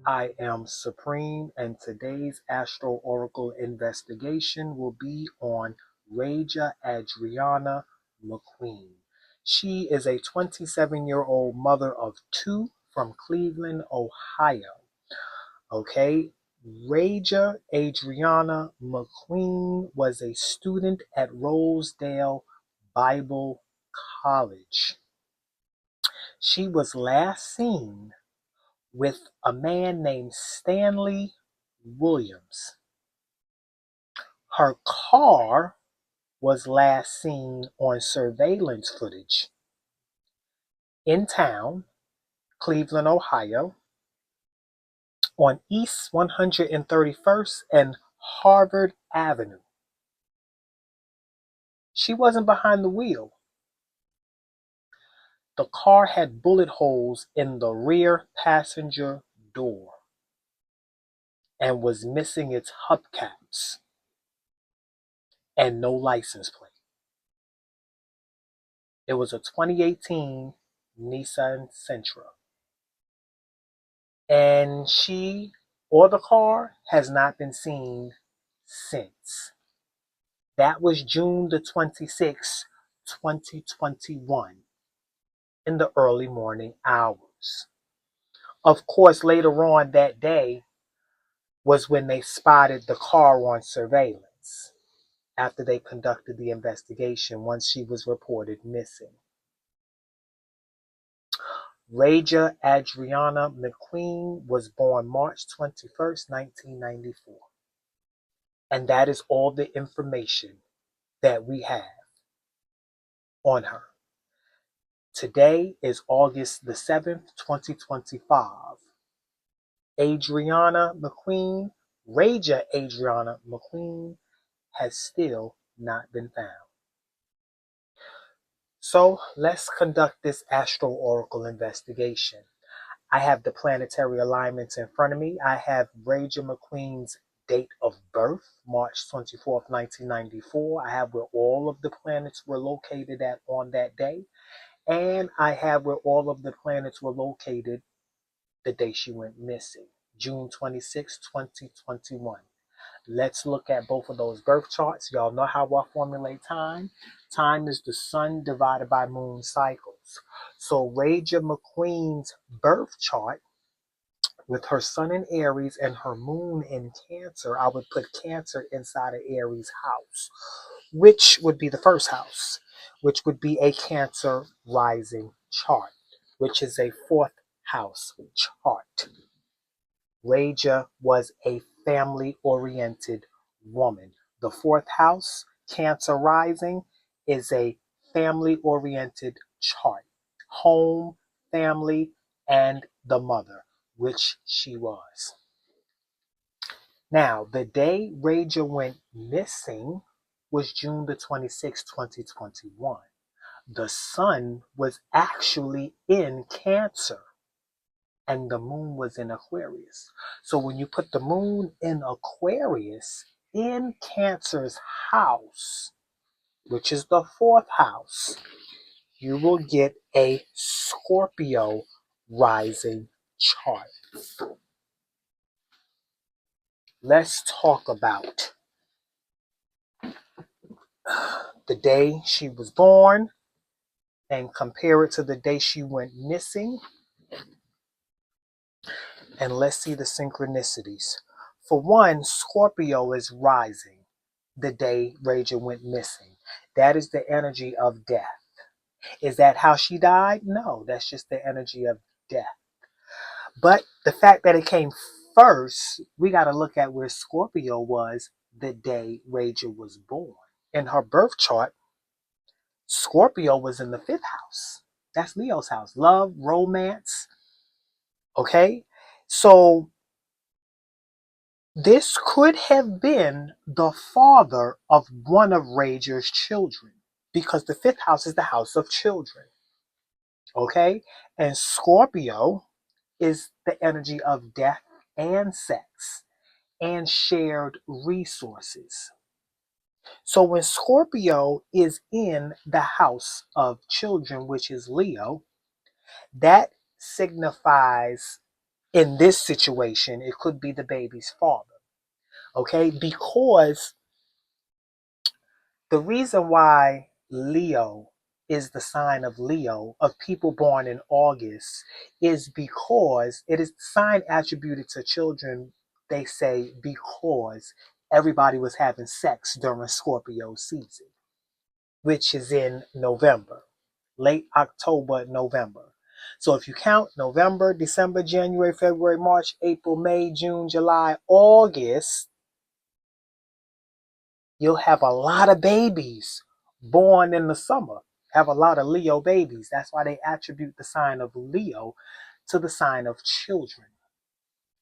I am Supreme, and today's Astro Oracle investigation will be on Rajah Adriana McQueen. She is a 27-year-old mother of two from Cleveland, Ohio. Okay, Rajah Adriana McQueen was a student at Rosedale Bible College. She was last seen with a man named Stanley Williams. Her car was last seen on surveillance footage in town, Cleveland, Ohio, on East 131st and Harvard Avenue. She wasn't behind the wheel. The car had bullet holes in the rear passenger door and was missing its hubcaps and no license plate. It was a 2018 Nissan Sentra. And she or the car has not been seen since. That was June the 26th, 2021, in the early morning hours. Of course, later on that day was when they spotted the car on surveillance after they conducted the investigation once she was reported missing. Rajah Adriana McQueen was born March 21st, 1994. And that is all the information that we have on her. Today is August the 7th, 2025. Adriana McQueen, Rajah Adriana McQueen, has still not been found. So let's conduct this Astro Oracle investigation. I have the planetary alignments in front of me. I have Rajah McQueen's date of birth, March 24th, 1994. I have where all of the planets were located at on that day. And I have where all of the planets were located the day she went missing, June 26, 2021. Let's look at both of those birth charts. Y'all know how I formulate time. Time is the sun divided by moon cycles. So Rajah McQueen's birth chart, with her sun in Aries and her moon in Cancer, I would put Cancer inside of Aries house, which would be the first house, which would be a Cancer rising chart, which is a fourth house chart. Rajah was a family-oriented woman. The fourth house, Cancer rising, is a family-oriented chart. Home, family, and the mother, which she was. Now, the day Rajah went missing was June the 26th, 2021. The sun was actually in Cancer and the moon was in Aquarius. So when you put the moon in Aquarius in Cancer's house, which is the fourth house, you will get a Scorpio rising chart. Let's talk about the day she was born and compare it to the day she went missing. And let's see the synchronicities. For one, Scorpio is rising the day Rajah went missing. That is the energy of death. Is that how she died? No, that's just the energy of death. But the fact that it came first, we got to look at where Scorpio was the day Rajah was born. In her birth chart, Scorpio was in the fifth house. That's Leo's house. Love, romance. Okay? So this could have been the father of one of Rajah's children, because the fifth house is the house of children. Okay? And Scorpio is the energy of death and sex and shared resources. So when Scorpio is in the house of children, which is Leo, that signifies In this situation, it could be the baby's father. Okay, because the reason why Leo is the sign of Leo, of people born in August, is because it is the sign attributed to children, they say, because everybody was having sex during Scorpio season, which is in November, late October, November. So if you count November, December, January, February, March, April, May, June, July, August, you'll have a lot of babies born in the summer. Have a lot of Leo babies. That's why they attribute the sign of Leo to the sign of children.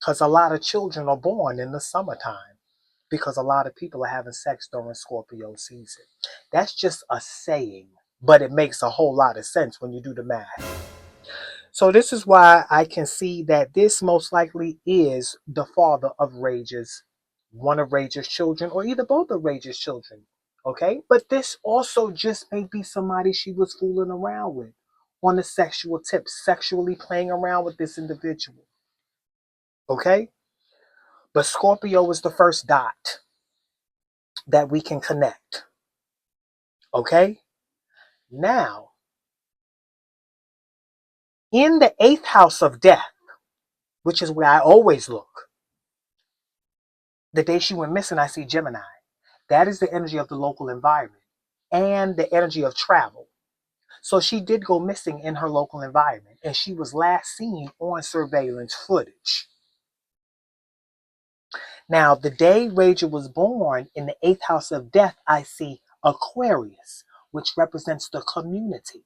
Because a lot of children are born in the summertime. Because a lot of people are having sex during Scorpio season. That's just a saying, but it makes a whole lot of sense when you do the math. So this is why I can see that this most likely is the father of Rajah's, one of Rajah's children, or either both of Rajah's children. Okay? But this also just may be somebody she was fooling around with on the sexual tip, sexually playing around with this individual. Okay? But Scorpio is the first dot that we can connect. Okay? Now, in the eighth house of death, which is where I always look, the day she went missing, I see Gemini. That is the energy of the local environment and the energy of travel. So she did go missing in her local environment, and she was last seen on surveillance footage. Now, the day Rajah was born, in the eighth house of death, I see Aquarius, which represents the community.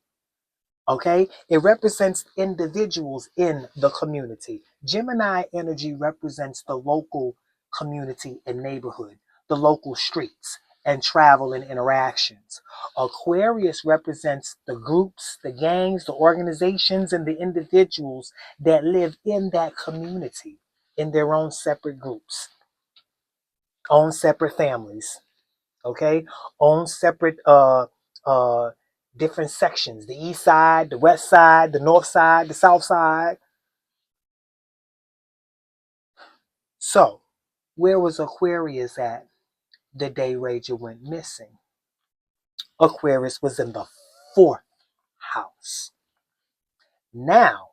Okay? It represents individuals in the community. Gemini energy represents the local community and neighborhood, the local streets, and travel and interactions. Aquarius represents the groups, the gangs, the organizations, and the individuals that live in that community in their own separate groups, own separate families, okay, own separate uh different sections, the east side, the west side, the north side, the south side. So where was Aquarius at the day Rajah went missing? Aquarius was in the fourth house. Now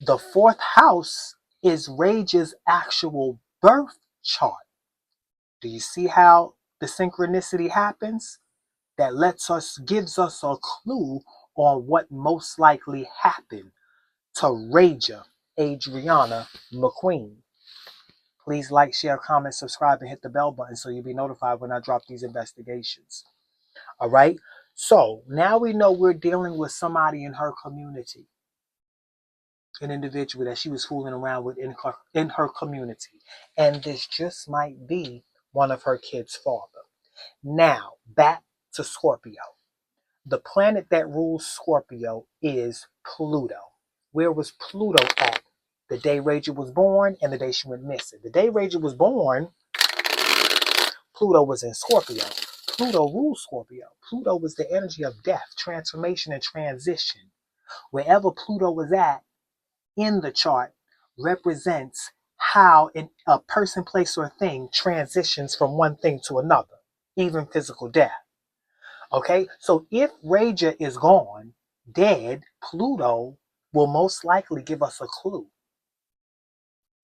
the fourth house is Rajah's actual birth chart. Do you see how the synchronicity happens? That gives us a clue on what most likely happened to Rajah Adriana McQueen. Please like, share, comment, subscribe, and hit the bell button so you'll be notified when I drop these investigations. All right? So now we know we're dealing with somebody in her community, an individual that she was fooling around with in her community. And this just might be one of her kids' father. Now, back to Scorpio. The planet that rules Scorpio is Pluto. Where was Pluto at the day Rajah was born and the day she went missing? The day Rajah was born, Pluto was in Scorpio. Pluto rules Scorpio. Pluto was the energy of death, transformation, and transition. Wherever Pluto was at in the chart represents how a person, place, or thing transitions from one thing to another, even physical death. Okay, so if Rajah is gone, dead, Pluto will most likely give us a clue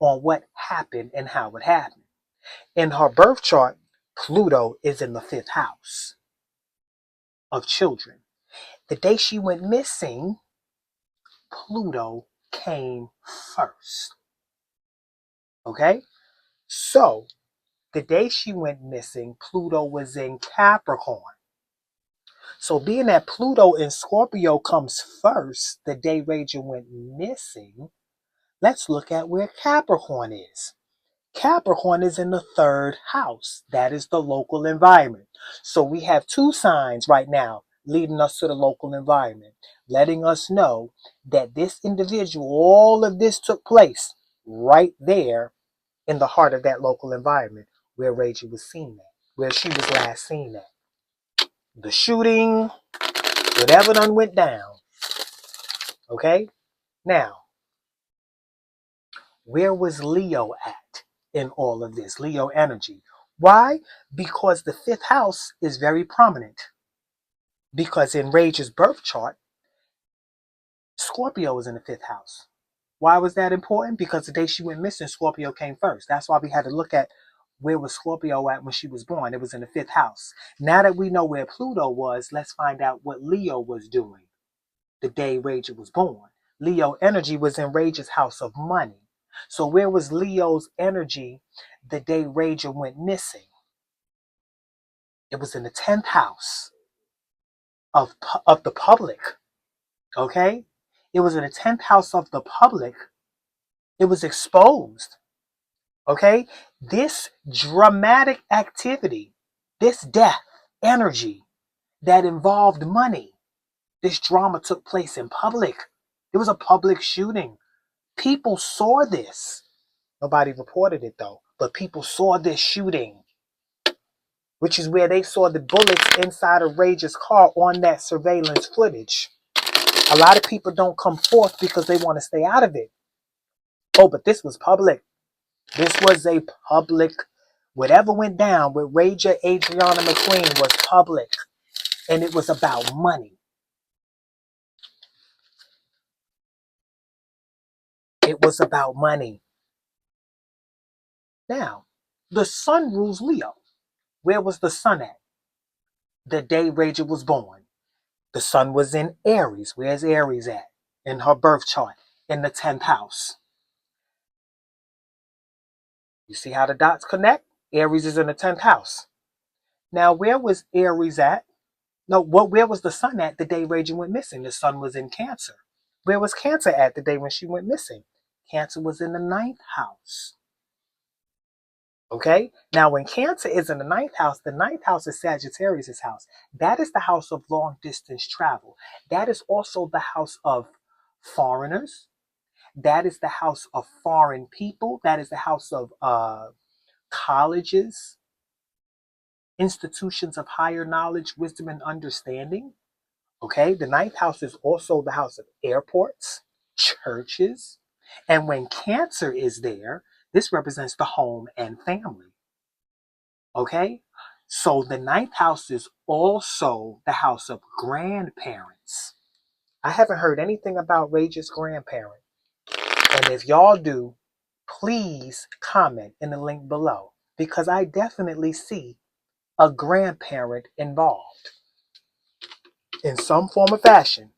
on what happened and how it happened. In her birth chart, Pluto is in the fifth house of children. The day she went missing, Pluto came first. Okay, so the day she went missing, Pluto was in Capricorn. So being that Pluto in Scorpio comes first, the day Rajah went missing, let's look at where Capricorn is. Capricorn is in the third house. That is the local environment. So we have two signs right now leading us to the local environment, letting us know that this individual, all of this took place right there in the heart of that local environment where Rajah was seen at, where she was last seen at. The shooting, whatever done went down. Okay? Now, Where was Leo at in all of this? Leo energy. Why? Because the fifth house is very prominent. Because in Rage's birth chart, Scorpio was in the fifth house. Why was that important? Because the day she went missing, Scorpio came first. That's why we had to look at where was Scorpio at when she was born. It was in the fifth house. Now that we know where Pluto was, let's find out what Leo was doing the day Rajah was born. Leo energy was in Rajah's house of money. So where was Leo's energy the day Rajah went missing? It was in the 10th house of the public. Okay? It was in the 10th house of the public. It was exposed. Okay? This dramatic activity, this death energy that involved money, this drama took place in public. It was a public shooting. People saw this. Nobody reported it though, but people saw this shooting, which is where they saw the bullets inside of Rajah's car on that surveillance footage. A lot of people don't come forth because they want to stay out of it. Oh, but this was public. This was a public, whatever went down with Rajah Adriana McQueen was public, and it was about money. It was about money. Now, the sun rules Leo. Where was the sun at? The day Rajah was born. The sun was in Aries. Where's Aries at? In her birth chart, in the 10th house. You see how the dots connect? Aries is in the 10th house. Now, where was Aries at? No, where was the sun at the day Rajah went missing? The sun was in Cancer. Where was Cancer at the day when she went missing? Cancer was in the 9th house. Okay? Now, when Cancer is in the ninth house is Sagittarius' house. That is the house of long distance travel. That is also the house of foreigners. That is the house of foreign people. That is the house of colleges, institutions of higher knowledge, wisdom, and understanding. Okay? The ninth house is also the house of airports, churches. And when Cancer is there, this represents the home and family. Okay? So the ninth house is also the house of grandparents. I haven't heard anything about Rajah's grandparent. And if y'all do, please comment in the link below because I definitely see a grandparent involved in some form or fashion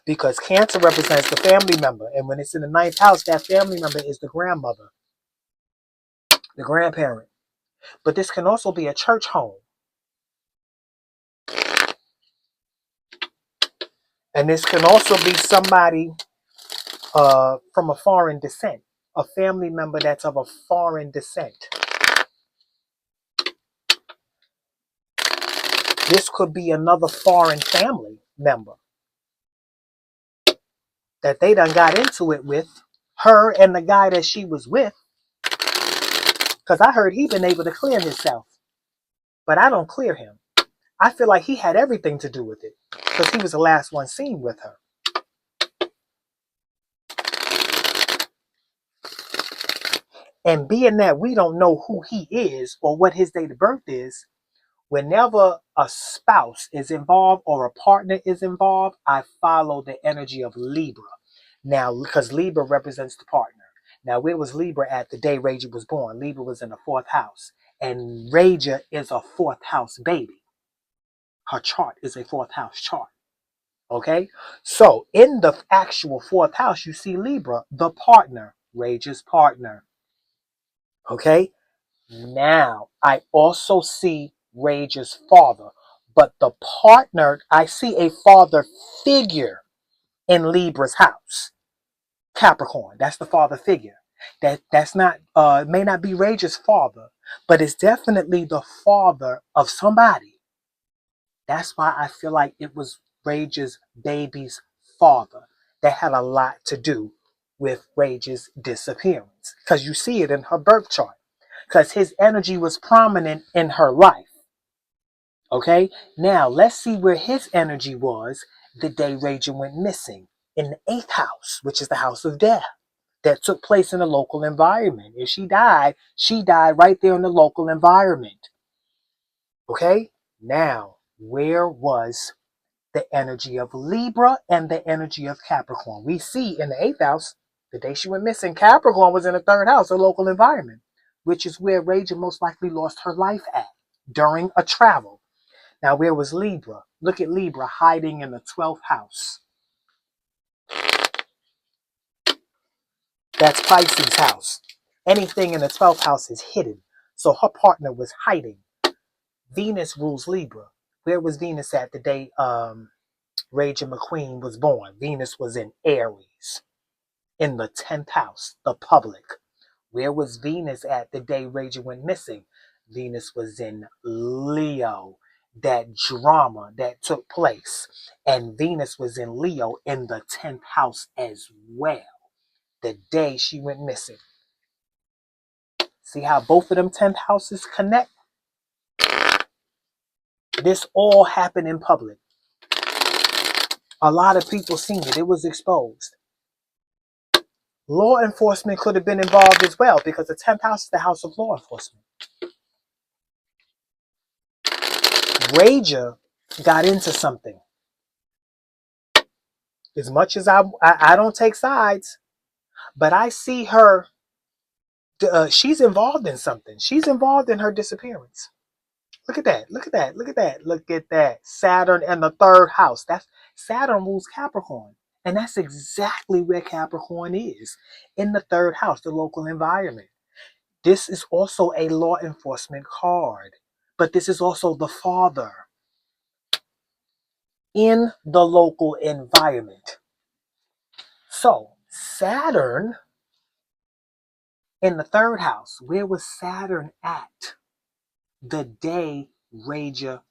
because Cancer represents the family member. And when it's in the ninth house, that family member is the grandmother, the grandparent. But this can also be a church home. And this can also be somebody from a foreign descent, a family member that's of a foreign descent. This could be another foreign family member that they done got into it with, her and the guy that she was with. Because I heard he been able to clear himself. But I don't clear him. I feel like he had everything to do with it. Because he was the last one seen with her. And being that we don't know who he is or what his date of birth is, whenever a spouse is involved or a partner is involved, I follow the energy of Libra. Now, because Libra represents the partner. Now, where was Libra at the day Rajah was born? Libra was in the 4th house. And Rajah is a 4th house baby. Her chart is a 4th house chart. Okay? So, in the actual 4th house, you see Libra, the partner, Rajah's partner. Okay? Now, I also see Rajah's father, but the partner, I see a father figure in Libra's house. Capricorn, that's the father figure. That's not may not be Rajah's father, but it's definitely the father of somebody. That's why I feel like it was Rajah's baby's father that had a lot to do with Rajah's disappearance. Because you see it in her birth chart. Because his energy was prominent in her life. Okay? Now, let's see where his energy was the day Rajah went missing. In the 8th house, which is the house of death. that took place in the local environment. If she died right there in the local environment. Okay? Now, where was the energy of Libra and the energy of Capricorn? We see in the 8th house, the day she went missing, Capricorn was in the 3rd house, the local environment, which is where Rajah most likely lost her life at during a travel. Now, where was Libra? Look at Libra hiding in the 12th house. That's Pisces' house. Anything in the 12th house is hidden. So her partner was hiding. Venus rules Libra. Where was Venus at the day Rajah McQueen was born? Venus was in Aries, in the 10th house, the public. Where was Venus at the day Rajah went missing? Venus was in Leo, that drama that took place. And Venus was in Leo in the 10th house as well, the day she went missing. See how both of them 10th houses connect? This all happened in public. A lot of people seen it. It was exposed. Law enforcement could have been involved as well, because the 10th house is the house of law enforcement. Rajah got into something. As much as I don't take sides, but I see her, she's involved in something. She's involved in her disappearance. Look at that. Look at that. Look at that. Look at that. Saturn and the 3rd house. That's Saturn rules Capricorn. And that's exactly where Capricorn is. In the 3rd house, the local environment. This is also a law enforcement card. But this is also the father in the local environment. So, Saturn in the 3rd house. Where was Saturn at the day Rajah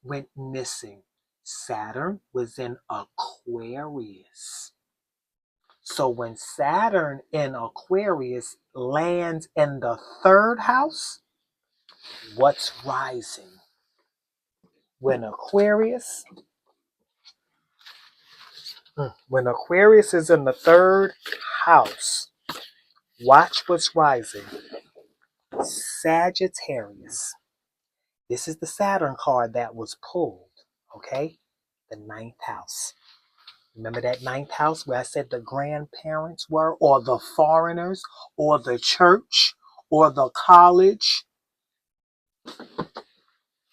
went missing? Saturn was in Aquarius. So when Saturn in Aquarius lands in the 3rd house, what's rising? When Aquarius is in the 3rd house, watch what's rising. Sagittarius. This is the Saturn card that was pulled, okay? The 9th house. Remember that 9th house where I said the grandparents were, or the foreigners, or the church, or the college?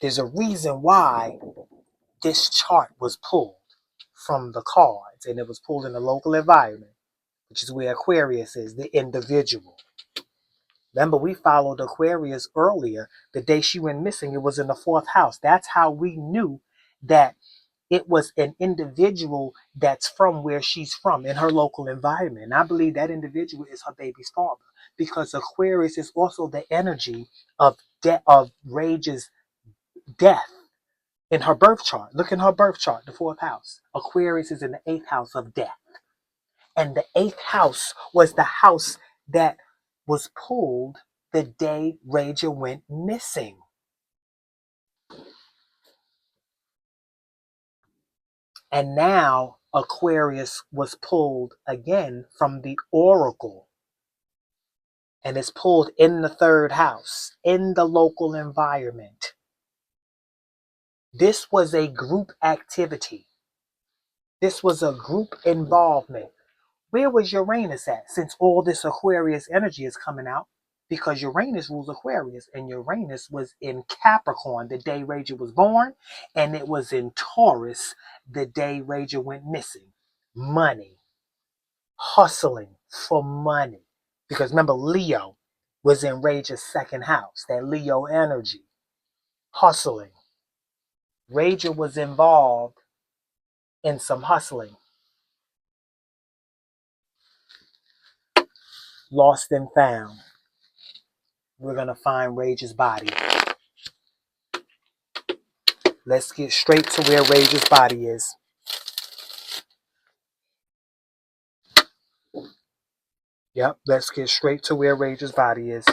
There's a reason why this chart was pulled from the cards, and it was pulled in the local environment, which is where Aquarius is, the individual. Remember, we followed Aquarius earlier. The day she went missing, it was in the 4th house. That's how we knew that it was an individual that's from where she's from, in her local environment. And I believe that individual is her baby's father, because Aquarius is also the energy of Rajah's death in her birth chart. Look in her birth chart, the 4th house. Aquarius is in the 8th house of death. And the 8th house was the house that was pulled the day Rajah went missing. And now Aquarius was pulled again from the oracle. And it's pulled in the 3rd house, in the local environment. This was a group activity. This was a group involvement. Where was Uranus at, since all this Aquarius energy is coming out? Because Uranus rules Aquarius, and Uranus was in Capricorn the day Rajah was born, and it was in Taurus the day Rajah went missing. Money. Hustling for money. Because remember, Leo was in Rajah's 2nd house, that Leo energy. Hustling. Rajah was involved in some hustling. Lost and found. We're going to find Rajah's body. Let's get straight to where Rajah's body is. Yep, let's get straight to where Rajah's body is.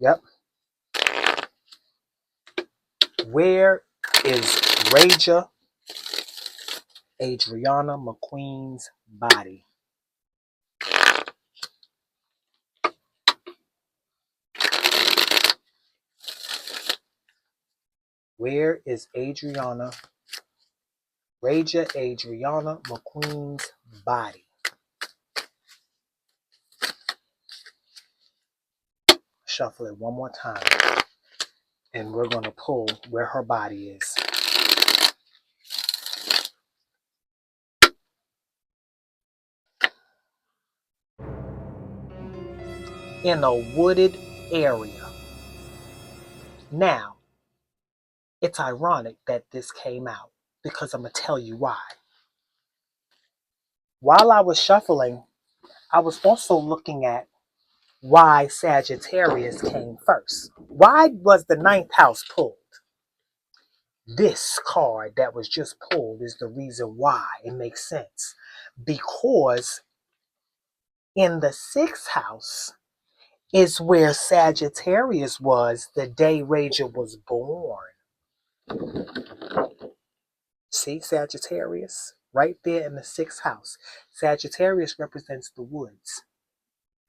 Yep. Where is Rajah Adriana McQueen's body? Where is Rajah Adriana McQueen's body? Shuffle it one more time. And we're going to pull where her body is. In a wooded area. Now, it's ironic that this came out because I'm going to tell you why. While I was shuffling, I was also looking at why Sagittarius came first. Why was the ninth house pulled? This card that was just pulled is the reason why. It makes sense. Because in the sixth house is where Sagittarius was the day Rajah was born. See Sagittarius? Right there in the sixth house. Sagittarius represents the woods.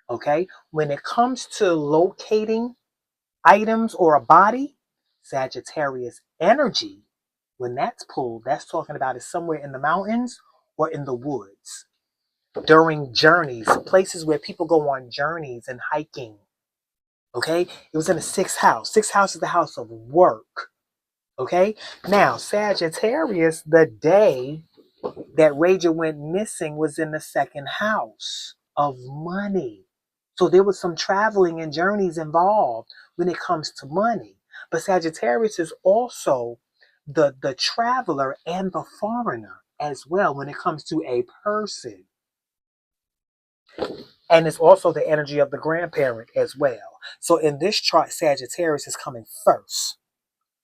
Okay? When it comes to locating items or a body, Sagittarius energy, when that's pulled, that's talking about it somewhere in the mountains or in the woods. During journeys, places where people go on journeys and hiking. Okay? It was in the sixth house. Sixth house is the house of work. Okay? Now, Sagittarius, the day that Rajah went missing was in the second house of money. So there was some traveling and journeys involved when it comes to money. But Sagittarius is also the traveler and the foreigner as well when it comes to a person. And it's also the energy of the grandparent as well. So in this chart, Sagittarius is coming first.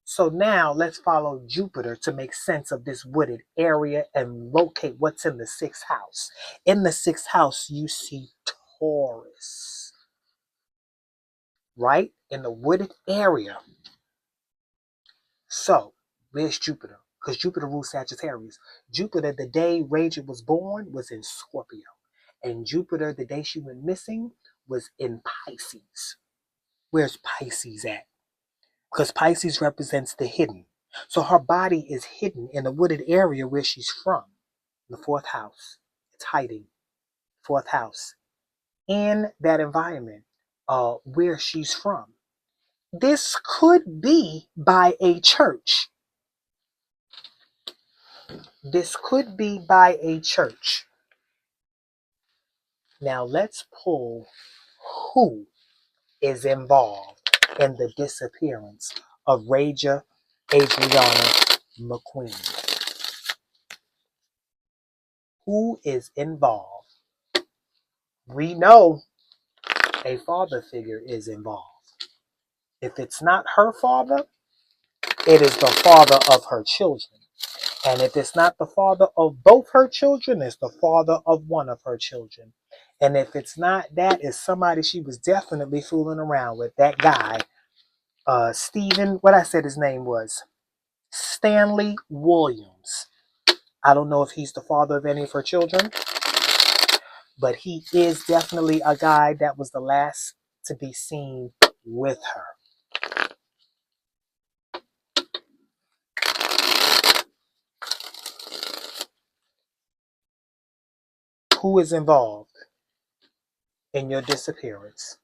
So now let's follow Jupiter to make sense of this wooded area and locate what's in the sixth house. In the sixth house, you see Taurus, right? In the wooded area. So where's Jupiter? Because Jupiter rules Sagittarius. Jupiter, the day Rajah was born, was in Scorpio. And Jupiter, the day she went missing, was in Pisces. Where's Pisces at? Because Pisces represents the hidden. So her body is hidden in a wooded area where she's from. The fourth house. It's hiding. Fourth house. In that environment where she's from. This could be by a church. This could be by a church. Now let's pull who is involved in the disappearance of Rajah Adriana McQueen. Who is involved? We know a father figure is involved. If it's not her father, it is the father of her children. And if it's not the father of both her children, it's the father of one of her children. And if it's not that, it's somebody she was definitely fooling around with. That guy, Stephen, what I said his name was, Stanley Williams. I don't know if he's the father of any of her children, but he is definitely a guy that was the last to be seen with her. Who is involved in your disappearance?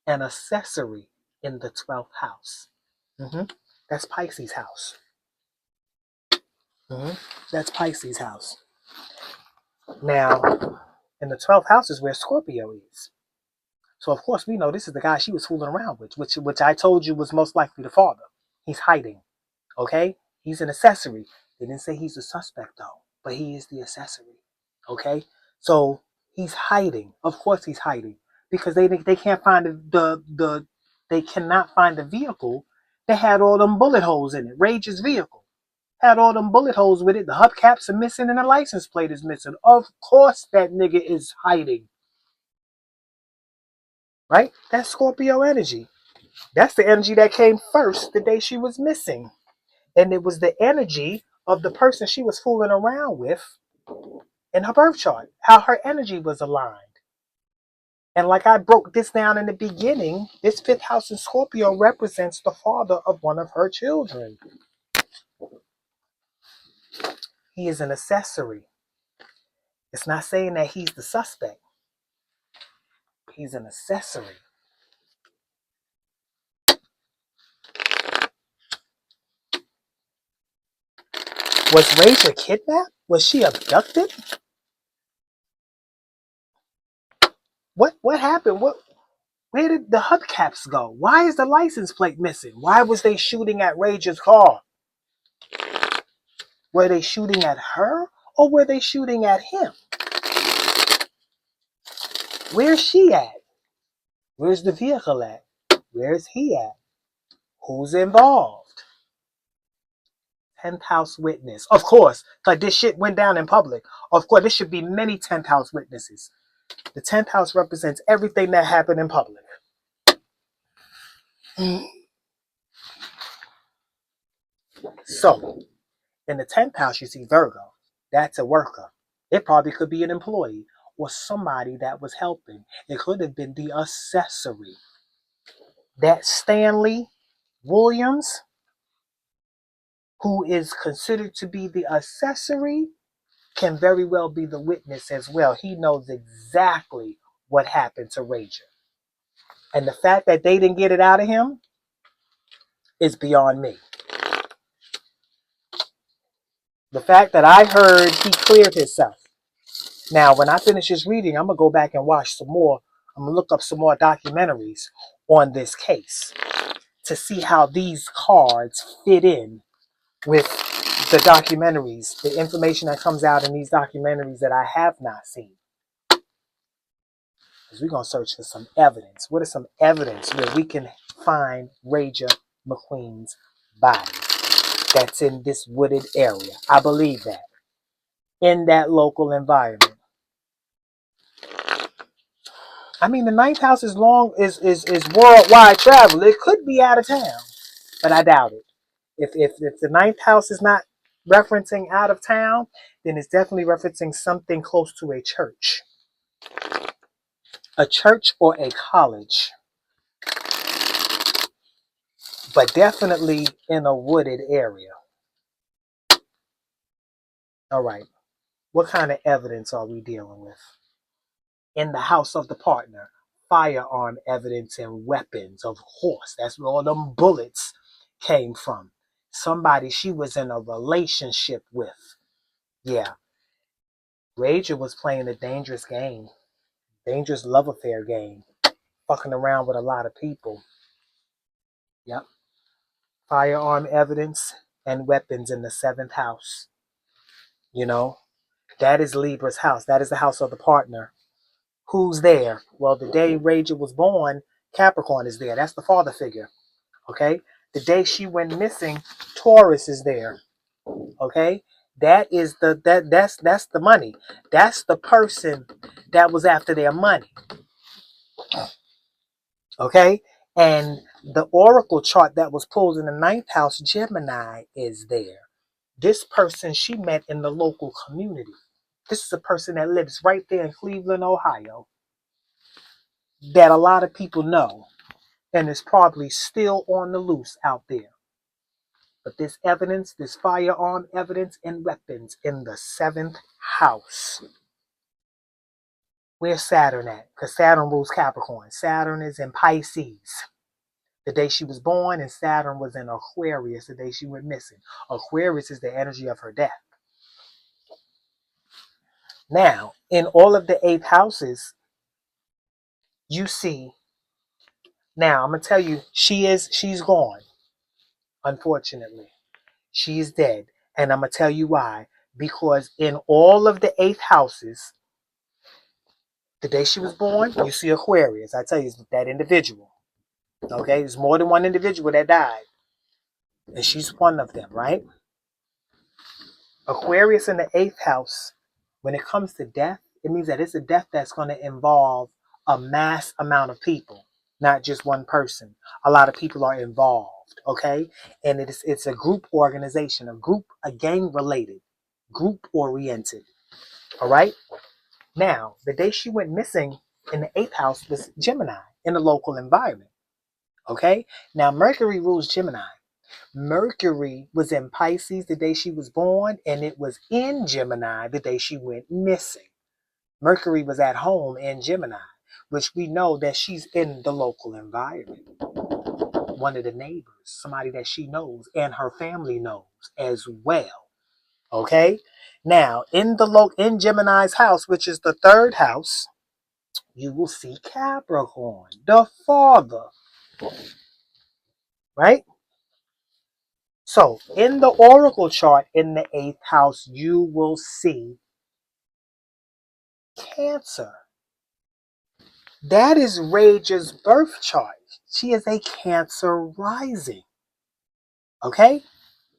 An accessory in the 12th house. That's Pisces' house. That's Pisces' house. Now, in the 12th house is where Scorpio is. So, of course, we know this is the guy she was fooling around with, which I told you was most likely the father. He's hiding. Okay? He's an accessory. They didn't say he's a suspect, though, but he is the accessory. Okay? So, he's hiding. Of course, he's hiding because they can't find they cannot find the vehicle that had all them bullet holes in it. Rage's vehicle had all them bullet holes with it. The hubcaps are missing and the license plate is missing. Of course, that nigga is hiding. Right? That's Scorpio energy. That's the energy that came first the day she was missing. And it was the energy of the person she was fooling around with in her birth chart, how her energy was aligned. And like I broke this down in the beginning, this fifth house in Scorpio represents the father of one of her children. He is an accessory. It's not saying that he's the suspect. He's an accessory. Was Rachel kidnapped? Was she abducted? What happened? Where did the hubcaps go? Why is the license plate missing? Why was they shooting at Rajah's car? Were they shooting at her or were they shooting at him? Where's she at? Where's the vehicle at? Where's he at? Who's involved? 10th house witness. Of course, like this shit went down in public. Of course, there should be many 10th house witnesses. The 10th house represents everything that happened in public. So, in the 10th house, you see Virgo. That's a worker. It probably could be an employee or somebody that was helping. It could have been the accessory. That Stanley Williams, who is considered to be the accessory, can very well be the witness as well. He knows exactly what happened to Rajah. And the fact that they didn't get it out of him is beyond me. The fact that I heard he cleared himself. Now, when I finish this reading, I'm going to go back and watch some more. I'm going to look up some more documentaries on this case to see how these cards fit in with the documentaries, the information that comes out in these documentaries that I have not seen. Because we're going to search for some evidence. What is some evidence where we can find Rajah McQueen's body that's in this wooded area? I believe that. In that local environment. I mean, the ninth house is worldwide travel. It could be out of town, but I doubt it. If the ninth house is not referencing out of town, then it's definitely referencing something close to a church or a college, but definitely in a wooded area. All right, what kind of evidence are we dealing with? In the house of the partner, firearm evidence and weapons, of course. That's where all them bullets came from. Somebody she was in a relationship with. Yeah. Rajah was playing a dangerous game. Dangerous love affair game. Fucking around with a lot of people. Yep. Firearm evidence and weapons in the 7th house. You know, that is Libra's house. That is the house of the partner. Who's there? Well, the day Rajah was born, Capricorn is there. That's the father figure. Okay? The day she went missing, Taurus is there. Okay? That's the money. That's the person that was after their money. Okay? And the oracle chart that was pulled in the 9th house, Gemini, is there. This person she met in the local community. This is a person that lives right there in Cleveland, Ohio, that a lot of people know and is probably still on the loose out there. But this evidence, this firearm evidence and weapons in the 7th house. Where's Saturn at? Because Saturn rules Capricorn. Saturn is in Pisces the day she was born, and Saturn was in Aquarius the day she went missing. Aquarius is the energy of her death. Now, in all of the 8th houses, you see, now I'm going to tell you, she's gone, unfortunately. She's dead. And I'm going to tell you why. Because in all of the 8th houses, the day she was born, you see Aquarius. I tell you, it's that individual. Okay? There's more than one individual that died. And she's one of them, right? Aquarius in the 8th house, when it comes to death, it means that it's a death that's going to involve a mass amount of people, not just one person. A lot of people are involved, okay? And it's a group organization, a gang related, group oriented, all right? Now, the day she went missing, in the 8th house was Gemini in the local environment. Okay? Now, Mercury rules Gemini. Mercury was in Pisces the day she was born, and it was in Gemini the day she went missing. Mercury was at home in Gemini, which we know that she's in the local environment. One of the neighbors, somebody that she knows and her family knows as well. Okay? Now, in Gemini's house, which is the 3rd house, you will see Capricorn, the father, right? So, in the oracle chart in the 8th house, you will see Cancer. That is Rajah's birth chart. She is a Cancer rising. Okay?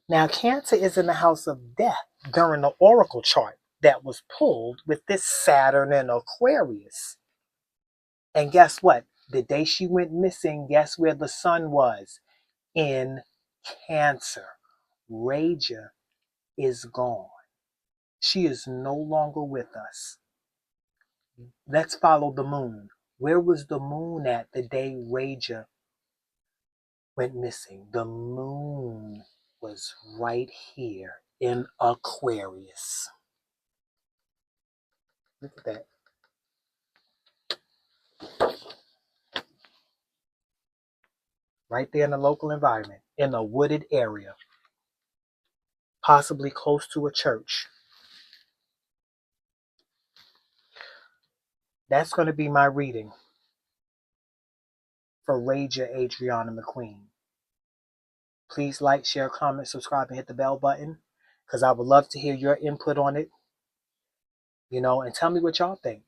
Now, Cancer is in the house of death during the oracle chart that was pulled with this Saturn in Aquarius. And guess what? The day she went missing, guess where the sun was? In Cancer. Rajah is gone. She is no longer with us. Let's follow the moon. Where was the moon at the day Rajah went missing? The moon was right here in Aquarius. Look at that. Right there in the local environment, in a wooded area, possibly close to a church. That's going to be my reading for Rajah Adriana McQueen. Please like, share, comment, subscribe, and hit the bell button, because I would love to hear your input on it. And tell me what y'all think.